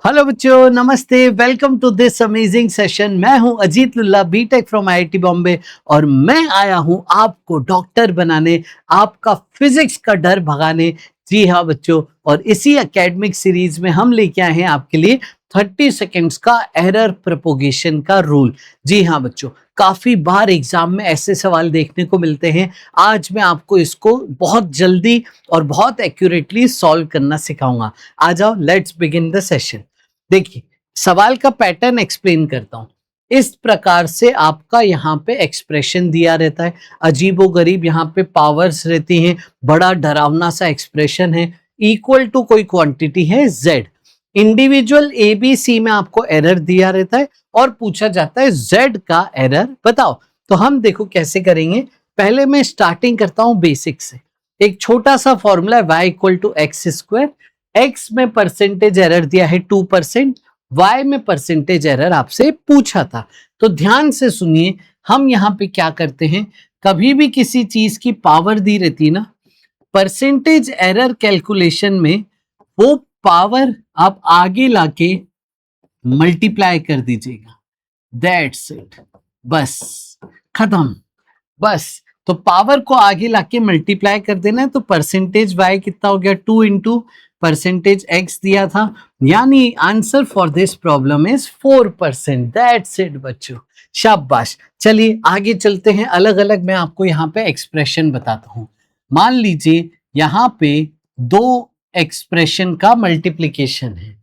Hello बच्चों, नमस्ते। Welcome to this amazing session. मैं हूं Ajit Lulla, BTech from IIT Bombay, और मैं आया हूं आपको डॉक्टर बनाने, आपका फिजिक्स का डर भगाने। जी हाँ बच्चों, और इसी एकेडमिक सीरीज में हम लेके आए हैं आपके लिए 30 सेकेंड्स का एरर प्रोपोगेशन का रूल। जी हाँ बच्चों, काफी बार एग्जाम में ऐसे सवाल देखने को मिलते हैं। आज मैं आपको इसको बहुत जल्दी और बहुत एक्यूरेटली सॉल्व करना सिखाऊंगा। आ जाओ, लेट्स बिगिन द सेशन। देखिए, सवाल का पैटर्न एक्सप्लेन करता हूं। इस प्रकार से आपका यहाँ पे एक्सप्रेशन दिया रहता है, अजीबोगरीब यहाँ पे पावर्स रहती हैं, बड़ा डरावना सा एक्सप्रेशन है, इक्वल टू कोई क्वांटिटी है z। Individual A B C में आपको एरर दिया रहता है और पूछा जाता है z का एरर बताओ। तो हम देखो कैसे करेंगे। पहले मैं स्टार्टिंग करता हूं बेसिक से। एक छोटा सा फॉर्मूला है y equal to x square. एक्स में परसेंटेज एरर दिया है 2%, वाई में परसेंटेज एरर आपसे पूछा था। तो ध्यान से सुनिए, हम यहाँ पे क्या करते हैं, कभी भी किसी चीज की पावर दी रहती है ना, परसेंटेज एरर कैलकुलेशन में वो पावर आप आगे लाके मल्टीप्लाई कर दीजिएगा। दैट्स इट, बस खत्म। बस, तो पावर को आगे लाके मल्टीप्लाई कर देना है। तो परसेंटेज वाई कितना हो गया, 2 इंटू परसेंटेज एक्स दिया था, यानी answer for this problem is 4%। That's it बच्चों, शाबाश। चलिए आगे चलते हैं। अलग अलग मैं आपको यहाँ पे एक्सप्रेशन बताता हूँ। मान लीजिए यहाँ पे दो एक्सप्रेशन का मल्टीप्लीकेशन है।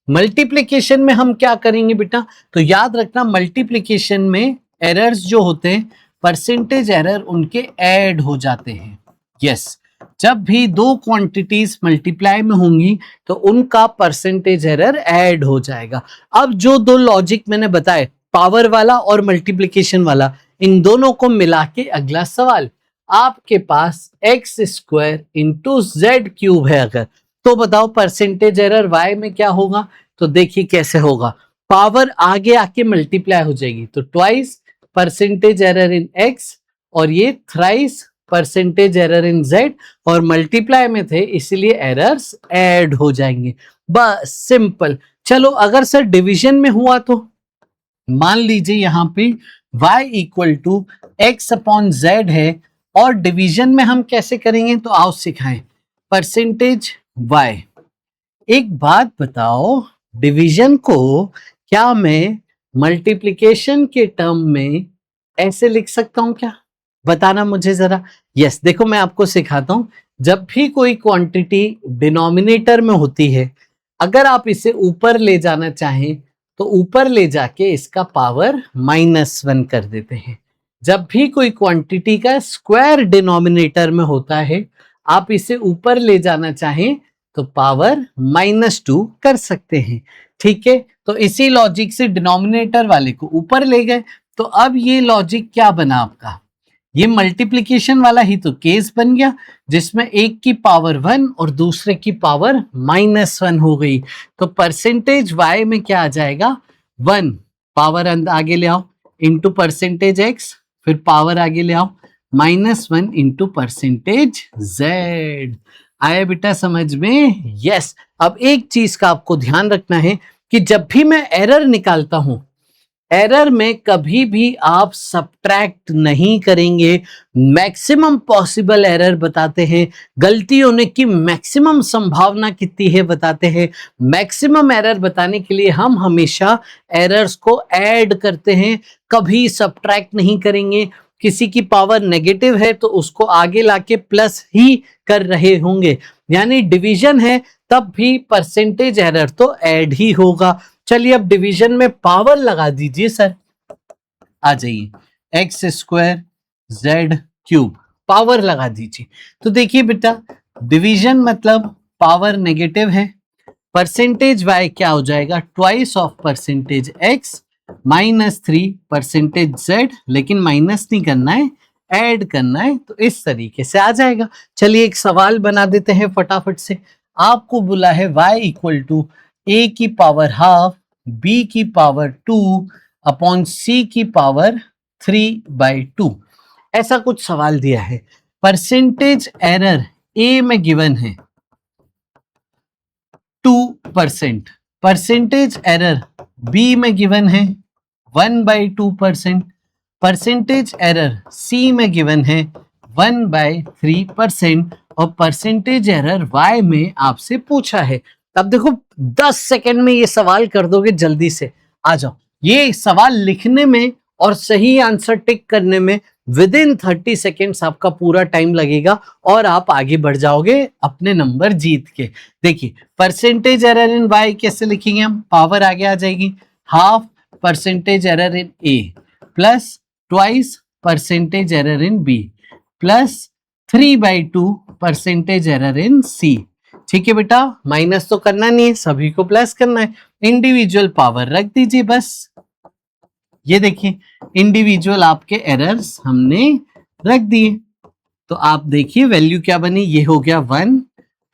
मल्टीप्लीकेशन में हम क्या करेंगे बेटा, तो याद रखना मल्टीप्लीकेशन में एरर्स जो होते हैं, परसेंटेज एरर उनके ऐड हो जाते हैं। यस, जब भी दो क्वांटिटीज मल्टीप्लाई में होंगी तो उनका परसेंटेज एरर ऐड हो जाएगा। अब जो दो लॉजिक मैंने बताए, पावर वाला और मल्टीप्लिकेशन वाला, इन दोनों को मिला के अगला सवाल, आपके पास X square into Z cube है अगर, तो बताओ परसेंटेज एरर वाई में क्या होगा। तो देखिए कैसे होगा, पावर आगे आके मल्टीप्लाई हो जाएगी, तो ट्वाइस परसेंटेज एरर इन एक्स, और ये थ्राइस परसेंटेज एरर इन जेड, और मल्टीप्लाई में थे इसलिए एरर्स ऐड हो जाएंगे। बस सिंपल। चलो अगर सर डिवीजन में हुआ तो मान लीजिए यहाँ पे y equal to x upon z है, और डिवीजन में हम कैसे करेंगे तो आओ सिखाएं। परसेंटेज y, एक बात बताओ, डिवीजन को क्या मैं मल्टीप्लिकेशन के टर्म में ऐसे लिख सकता हूं क्या, बताना मुझे जरा। यस, देखो मैं आपको सिखाता हूं। जब भी कोई क्वांटिटी डिनोमिनेटर में होती है, अगर आप इसे ऊपर ले जाना चाहें तो ऊपर ले जाके इसका पावर -1 कर देते हैं। जब भी कोई क्वांटिटी का स्क्वायर डिनोमिनेटर में होता है, आप इसे ऊपर ले जाना चाहें तो पावर -2 कर सकते हैं। ठीक है, तो इसी लॉजिक से डिनोमिनेटर वाले को ऊपर ले गए। तो अब ये लॉजिक क्या बना आपका, ये मल्टीप्लिकेशन वाला ही तो केस बन गया, जिसमें एक की पावर 1 और दूसरे की पावर -1 हो गई। तो परसेंटेज वाई में क्या आ जाएगा, 1 पावर आगे ले आओ इंटू परसेंटेज एक्स, फिर पावर आगे ले आओ -1 इंटू परसेंटेज जेड। आया बेटा समझ में? यस। अब एक चीज का आपको ध्यान रखना है कि जब भी मैं एरर निकालता हूं, एरर में कभी भी आप सब्ट्रैक्ट नहीं करेंगे। मैक्सिमम पॉसिबल एरर बताते हैं, गलती होने की मैक्सिमम संभावना कितनी है बताते हैं। मैक्सिमम एरर बताने के लिए हम हमेशा एरर्स को ऐड करते हैं, कभी सब्ट्रैक्ट नहीं करेंगे। किसी की पावर नेगेटिव है तो उसको आगे लाके प्लस ही कर रहे होंगे, यानी डिवीजन है तब भी परसेंटेज एरर तो ऐड ही होगा। चलिए अब डिवीजन में पावर लगा दीजिए सर, आ जाइए x square Z cube, power लगा दीजिए। तो देखिए बेटा, डिवीजन मतलब पावर नेगेटिव है, परसेंटेज वाई क्या हो जाएगा, twice of percentage x -3 percentage Z, लेकिन माइनस नहीं करना है, ऐड करना है, तो इस तरीके से आ जाएगा। चलिए एक सवाल बना देते हैं फटाफट से। आपको बोला है y इक्वल टू ए की पावर हाफ, बी की पावर 2 अपॉन सी की पावर 3/2, ऐसा कुछ सवाल दिया है। परसेंटेज एरर ए में गिवन है 2%, परसेंटेज एरर बी में गिवन है 1/2%, परसेंटेज एरर सी में गिवन है 1/3% और परसेंटेज एरर वाई में आपसे पूछा है। अब देखो 10 सेकंड में ये सवाल कर दोगे जल्दी से। आ जाओ, ये सवाल लिखने में और सही आंसर टिक करने में विद इन 30 सेकेंड्स आपका पूरा टाइम लगेगा और आप आगे बढ़ जाओगे अपने नंबर जीत के। देखिए परसेंटेज एरर इन वाई कैसे लिखेंगे हम, पावर आगे आ जाएगी, half percentage error in A plus twice percentage error in B plus 3/2 percentage error in C. ठीक है बेटा, माइनस तो करना नहीं है, सभी को प्लस करना है। इंडिविजुअल पावर रख दीजिए बस। ये देखिए इंडिविजुअल आपके एरर्स हमने रख दिए, तो आप देखिए वैल्यू क्या बनी, ये हो गया 1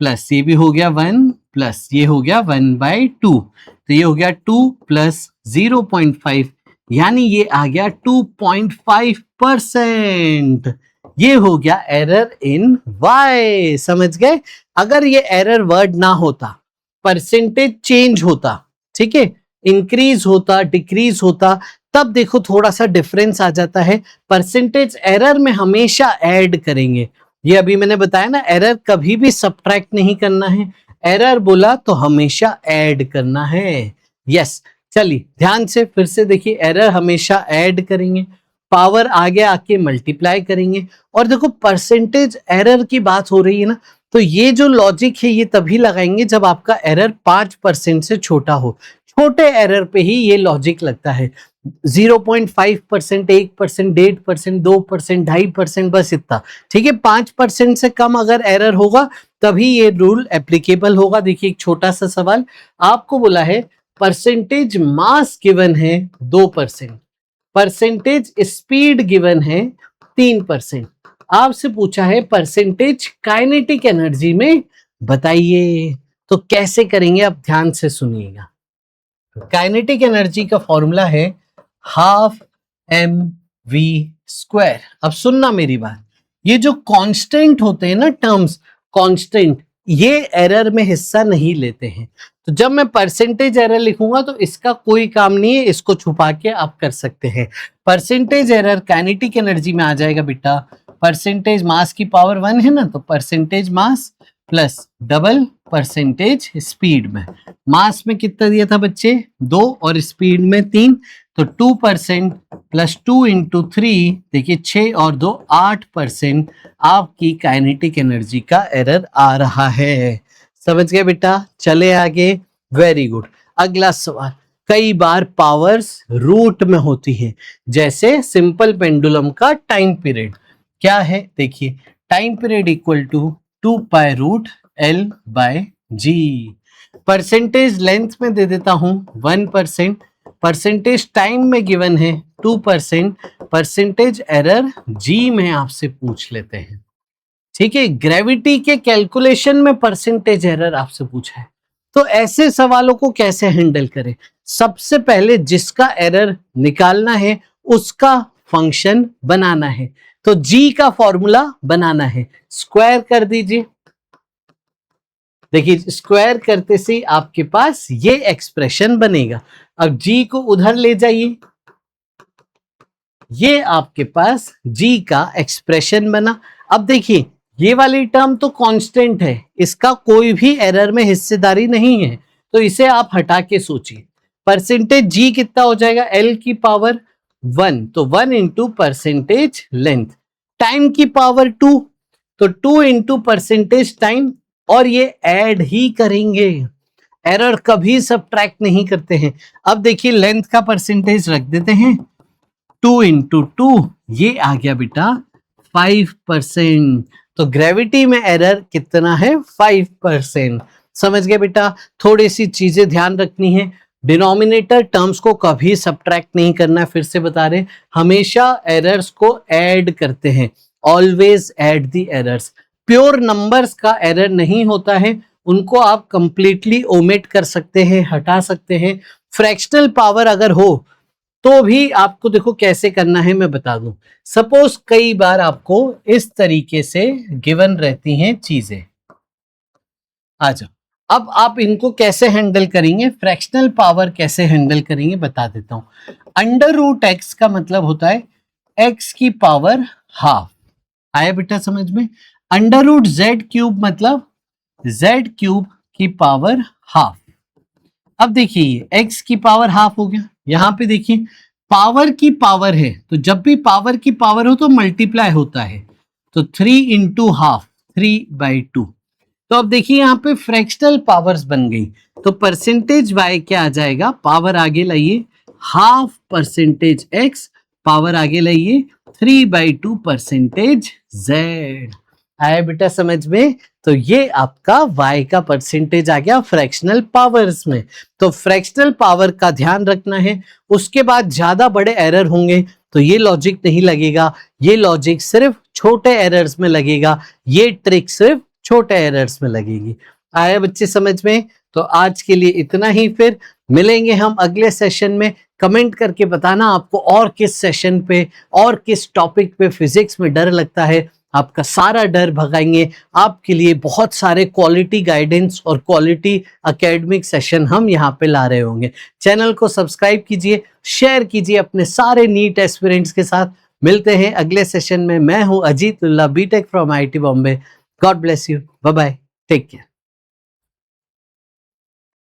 प्लस ये भी हो गया 1 प्लस ये हो गया 1/2, तो ये हो गया 2 प्लस 0.5 यानी ये आ गया 2.5%। ये हो गया एरर इन वाई। समझ गए? अगर ये एरर वर्ड ना होता, परसेंटेज चेंज होता, ठीक है, इंक्रीज होता, डिक्रीज होता, तब देखो थोड़ा सा डिफरेंस आ जाता है। परसेंटेज एरर में हमेशा ऐड करेंगे, ये अभी मैंने बताया ना, एरर कभी भी सब्ट्रैक्ट नहीं करना है, एरर बोला तो हमेशा ऐड करना है। यस, चलिए ध्यान से फिर से देखिए, एरर हमेशा ऐड करेंगे, पावर आगे आके मल्टीप्लाई करेंगे। और देखो परसेंटेज एरर की बात हो रही है ना, तो ये जो लॉजिक है ये तभी लगाएंगे जब आपका एरर 5% से छोटा हो। छोटे एरर पे ही ये लॉजिक लगता है। 0.5%, 1%, 1.5%, 2%, 2.5%, बस इतना। ठीक है, 5% से कम अगर एरर होगा तभी ये रूल एप्लीकेबल होगा। देखिए एक छोटा सा सवाल आपको बोला है, परसेंटेज मास गिवन है 2%, परसेंटेज स्पीड गिवन है 3%, आपसे पूछा है परसेंटेज काइनेटिक एनर्जी में बताइए। तो कैसे करेंगे आप ध्यान से सुनिएगा। काइनेटिक एनर्जी का फॉर्मूला है हाफ mv²। अब सुनना मेरी बात, ये जो कांस्टेंट होते हैं ना टर्म्स, कांस्टेंट, ये एरर में हिस्सा नहीं लेते हैं। तो जब मैं परसेंटेज एरर लिखूंगा तो इसका कोई काम नहीं है, इसको छुपा के आप कर सकते हैं। परसेंटेज एरर काइनेटिक एनर्जी में आ जाएगा बेटा, परसेंटेज मास की पावर 1 है ना, तो percentage mass plus double percentage speed में। मास में कितना दिया था बच्चे, 2 और स्पीड में 3, तो 2% प्लस 2 इंटू 3, देखिए 6 और 2 8% आपकी काइनेटिक एनर्जी का एरर आ रहा है। समझ गए बेटा? चले आगे, वेरी गुड। अगला सवाल, कई बार पावर्स रूट में होती है, जैसे सिंपल पेंडुलम का टाइम पीरियड क्या है, देखिए time period equal to 2π√L/G। Percentage length में दे देता हूं 1%, परसेंटेज टाइम में गिवन है 2%, परसेंटेज एरर G में आपसे पूछ लेते हैं। ठीक है, ग्रेविटी के कैलकुलेशन में परसेंटेज एरर आपसे पूछा है, तो ऐसे सवालों को कैसे हैंडल करें। सबसे पहले जिसका एरर निकालना है उसका फंक्शन बनाना है, तो G का फॉर्मूला बनाना है, स्क्वायर कर दीजिए। देखिए स्क्वायर करते से आपके पास ये एक्सप्रेशन बनेगा। अब G को उधर ले जाइए, ये आपके पास G का एक्सप्रेशन बना। अब देखिए ये वाली टर्म तो कांस्टेंट है, इसका कोई भी एरर में हिस्सेदारी नहीं है, तो इसे आप हटा के सोचिए। परसेंटेज G कितना हो जाएगा, L की पावर 1, तो 1 इंटू परसेंटेज लेंथ, टाइम की पावर 2, तो 2 इंटू परसेंटेज टाइम, और ये ऐड ही करेंगे, एरर कभी सब्ट्रैक्ट नहीं करते हैं। अब देखिए लेंथ का परसेंटेज रख देते हैं, 2 इंटू 2, ये आ गया बेटा 5%, तो ग्रेविटी में एरर कितना है, 5%। समझ गए बेटा? थोड़ी सी चीजें ध्यान रखनी है, डिनोमिनेटर टर्म्स को कभी सब्ट्रैक्ट नहीं करना, फिर से बता रहे, हमेशा एरर्स को ऐड करते हैं, always add the errors. Pure numbers का एरर नहीं होता है, उनको आप कंप्लीटली ओमिट कर सकते हैं, हटा सकते हैं। फ्रैक्शनल पावर अगर हो तो भी आपको देखो कैसे करना है मैं बता दूं। सपोज कई बार आपको इस तरीके से गिवन रहती हैं चीजें, आ जाओ, अब आप इनको कैसे हैंडल करेंगे, फ्रैक्शनल पावर कैसे हैंडल करेंगे बता देता हूं। अंडर रूट एक्स का मतलब होता है एक्स की पावर हाफ। आया बेटा समझ में। अंडर रूट जेड क्यूब मतलब जेड क्यूब की पावर हाफ। अब देखिए एक्स की पावर हाफ हो गया, यहां पे देखिए पावर की पावर है तो जब भी पावर की पावर हो तो मल्टीप्लाई होता है, तो 3 इंटू हाफ 3/2। तो अब देखिए यहाँ पे फ्रैक्शनल पावर्स बन गई, तो परसेंटेज वाई क्या आ जाएगा, पावर आगे लाइए हाफ परसेंटेज एक्स, पावर आगे लाइए 3/2 परसेंटेज जेड। आया बेटा समझ में। तो ये आपका y का परसेंटेज आ गया फ्रैक्शनल पावर्स में। तो फ्रैक्शनल पावर का ध्यान रखना है। उसके बाद ज्यादा बड़े एरर होंगे तो ये लॉजिक नहीं लगेगा, ये लॉजिक सिर्फ छोटे एरर्स में लगेगा, ये ट्रिक सिर्फ छोटे एरर्स में लगेगी। आया बच्चे समझ में। तो आज के लिए इतना ही, फिर मिलेंगे हम अगले सेशन में। कमेंट करके बताना आपको और किस सेशन पे और किस टॉपिक पे फिजिक्स में डर लगता है, आपका सारा डर भगाएंगे। आपके लिए बहुत सारे क्वालिटी गाइडेंस और क्वालिटी एकेडमिक सेशन हम यहाँ पे ला रहे होंगे। चैनल को सब्सक्राइब कीजिए, शेयर कीजिए अपने सारे नीट एस्पिरेंट्स के साथ। मिलते हैं अगले सेशन में। मैं हूं Ajit Lulla, BTech from IIT Bombay. God bless you, bye bye, take care.